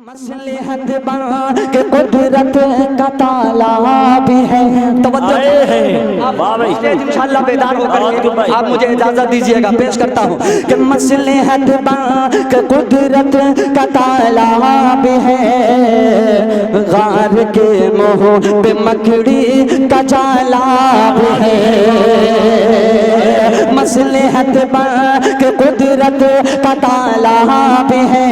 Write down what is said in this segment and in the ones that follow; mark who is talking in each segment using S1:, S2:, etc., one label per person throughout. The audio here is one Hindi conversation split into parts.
S1: मसलहत बन के कुदरत का ताला भी है। तवज्जो इंशाअल्लाह बेदार होकर आप मुझे इजाजत दीजिएगा, पेश करता हूँ कि मसलहत बन के कुदरत का ताला भी है। गार के मुँह पे मकड़ी का जाला भी है। मसलहत बन के कुदरत का ताला भी है।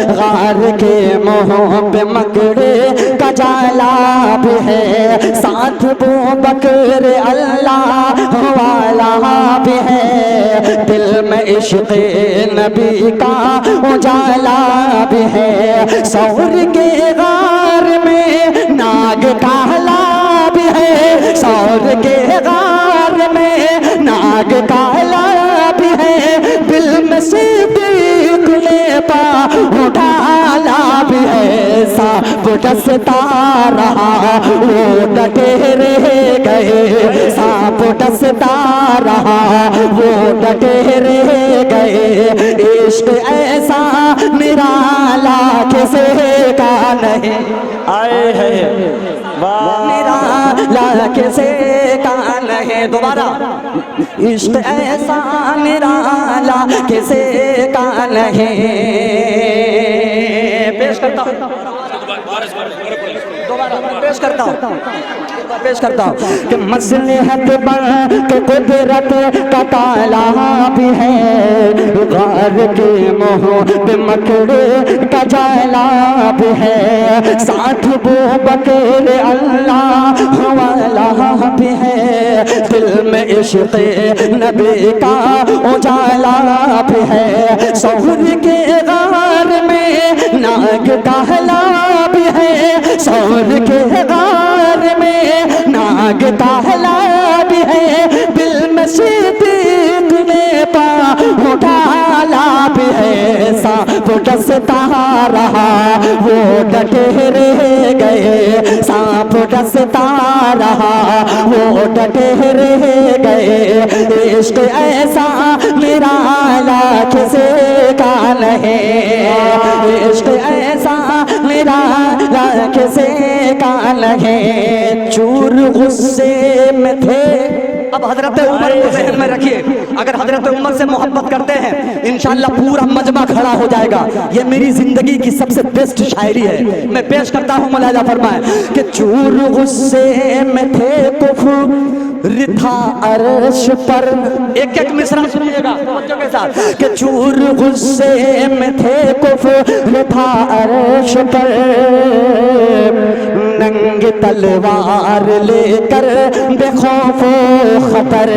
S1: गार के मुँह पे मकड़े का जाला भी है। साथ वो बकर अल्लाह वाला भी है। दिल में इश्क़ नबी का उजाला भी है। सौर के गार में नाग काला भी है। सौर के गार में नाग काला भी है। दिल में सिद्दीक़ ने पा उठाला भी है। सांप डसता रहा वो डटे रह गए। सांप डसता रहा वो डटे रह गए। इश्क ऐसा मेरा लाख से का नहीं आए है। मेरा लाख से का नहीं। दोबारा इश्क ऐसा मेरा लाख से का नहीं। पेश करता हूँ, पेश करता हूँ कि मसलहत बन के कुदरत का ताला भी है। गार के मुँह पे मकड़े का जाला भी है। साथ वो बकर अल्लाह वाला भी है। दिल में इश्क़ नबी का उजाला भी है। सौर के गार में नाग काला भी है। सौर के गार में नाग काला भी है। दिल में सिद्दीक़ ने पा उठाला भी है। सांप डसता रहा वो डटे रह गए। सांप डसता रहा वो डटे रह गए। इश्क ऐसा मेरा लाख से का नहीं। इश्क ऐसा मेरा लाख से का नहीं। चूर गुस्से में थे। अब हजरत उमर को ज़हन में रखिए। अगर हजरत उमर से मोहब्बत करते हैं इंशाअल्लाह पूरा मजमा खड़ा हो जाएगा। ये मेरी जिंदगी की सबसे बेस्ट शायरी है। मैं पेश करता हूँ, मुलाहिजा फरमाए कि चूर गुस्से में थे कुफर था अर्श पर। एक एक मिसरा सुनिएगा बच्चों के साथ कि चूर गुस्से में थे कुफर था अर्श पर। नंग तलवार लेकर बेखौफो खतर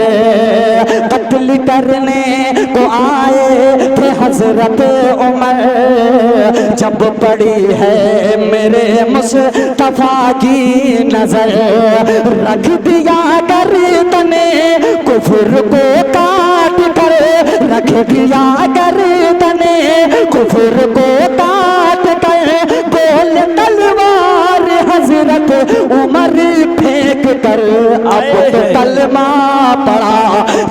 S1: कत्ल करने को आए थे हजरत उमर। जब पड़ी है मेरे मुस्तफा की नजर रख दिया गर्दने कुफर को काट कर। रख दिया गर्दने कुफर को काट कर। बोल तलवार हजरत उमर फेंक कर। अब तो कलमा पढ़ा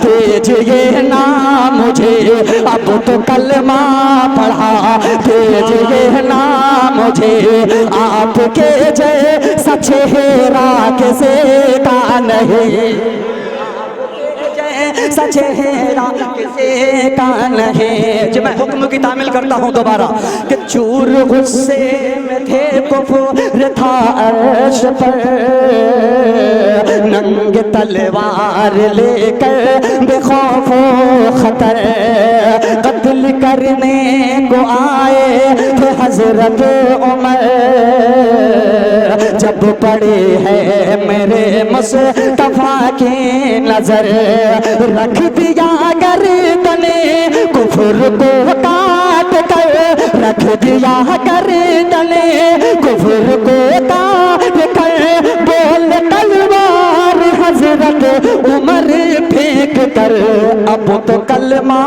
S1: दीजिए ना मुझे। अब तो कलमा पढ़ा दीजिए ना मुझे। आपके जैसा चेहरा किसे का नहीं। सचेहरा किसे का नहीं। जब मैं हुक्म की तामील करता हूँ दोबारा कि चूर गुस्से में थे कुफर था अर्श पर। नंग तलवार लेकर बेखौफो खतर कत्ल करने को आए थे हजरत उमर। जब पड़े है मेरे मुस्तफा की नजर रख दिया गर्दने कुफर को काट कर। रख दिया गर्दने कुफर को काट कर। बोल तलवार हजरत उमर फेंक कर। अब तो कलमा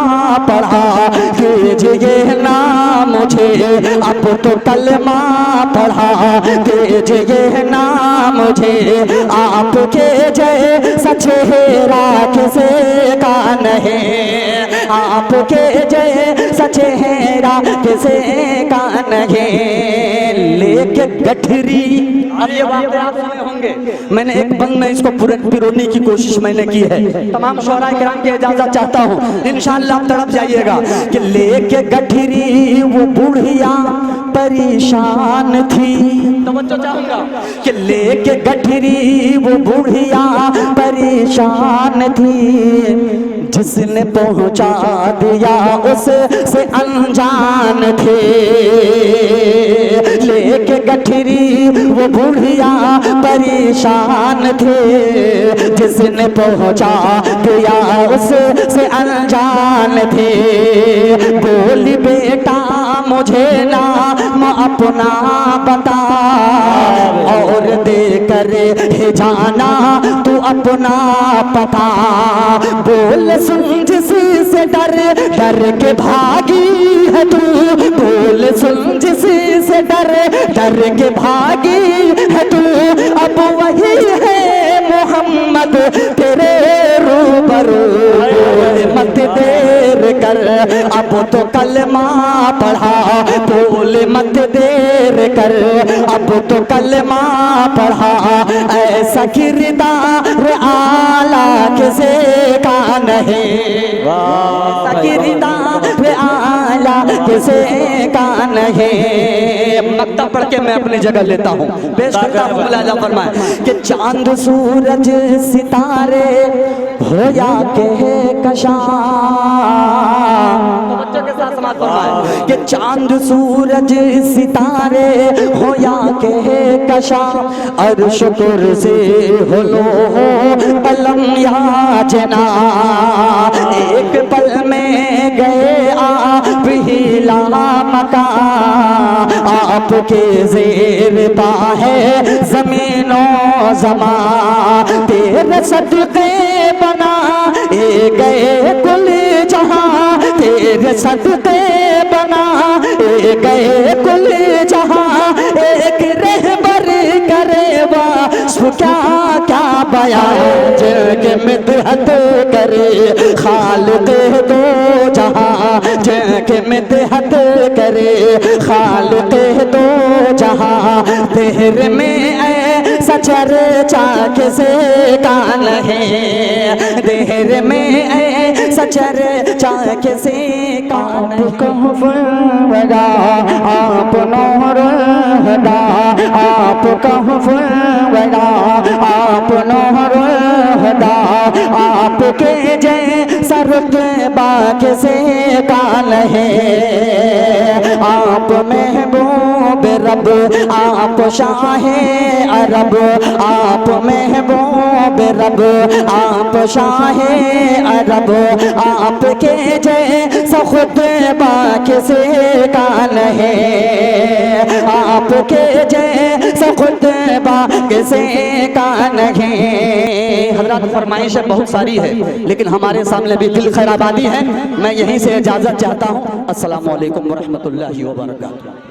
S1: पढ़ा दीजिए ना मुझे। अब तो कलमा पढ़ा दीजिए ना मुझे। आपके जैसा चेहरा किसे का नहीं। आपके जैसा चेहरा किसे का नहीं। लेके गठरी। अब ये वाक़या आप सुने होंगे, मैंने एक बंद में इसको पिरोने की कोशिश मैंने की है। तमाम शोरा किराम की इजाजत चाहता हूँ, इंशाअल्लाह आप तड़प जाइएगा कि लेके गठरी वो बुढ़िया परेशान थी। तवज्जो चाहूंगा कि लेके गठरी वो बुढ़िया परेशान थी, जिसने पहुंचा दिया उससे अनजान थे। लेके गठरी वो बुढ़िया परेशान थे, जिसने पहुंचा दिया उससे अनजान थे। बोली बेटा मुझे नाम अपना बता, और देकर हे जाना तू अपना पता। बोल सुन जिससे डर डर के भागी है तू, बोल सुन जिससे डर डर के भागी है तू। अब वही है मोहम्मद तेरे रूबरू, मत देर कर अब तो कलमा पढ़ा। बोल मत देर कर अब तो कलमा पढ़ा। ऐसा किरदार आला किसे का नहीं, ऐसा किरदार आला किसे का नहीं। मक्ता पढ़ के मैं अपनी जगह लेता हूँ। पेश करता हूँ मुलाजा फरमाए कि चांद सूरज सितारे हो या के कशा। बच्चों के साथ समाज फरमाए कि चांद सूरज सितारे हो या के कशा। अर्श कुर्सी हो लो कलम या जना, एक पल में गए आप हिला मका। आपके जेर पाहे ज़मीनों ज़मा, तेरे सदक़े बना ए गए कुल जहां। तेरे सदक़े बना ए गए कुल जहां। एक रहबर करे वास्फ़ क्या क्या बयां, जिनके मिदहत करे खालिक़ दो जहां। जिनके मिदहत करे खालिक़ दो जहां। तेरे में ऐसा चर्चा किसे का नहीं, तेरे में ऐसा चर्चा किसे का नहीं। वगा आप नूर हदा, आप कहफ़ वगा आप नूर हदा। आपके जैसा रुतबा किसे का नहीं। आप महबूब रब आप शाहे अरब, आप महबूब रब आप शाहे अरब। आपके जैसा खुतबा किसे का नहीं, आपके जैसा खुतबा किसे का नहीं। हज़रात फरमाइशें बहुत सारी है, लेकिन हमारे सामने भी दिल खैर आबादी है। मैं यहीं से इजाज़त चाहता हूँ। अस्सलामु अलैकुम व रहमतुल्लाहि व बरकातुहू।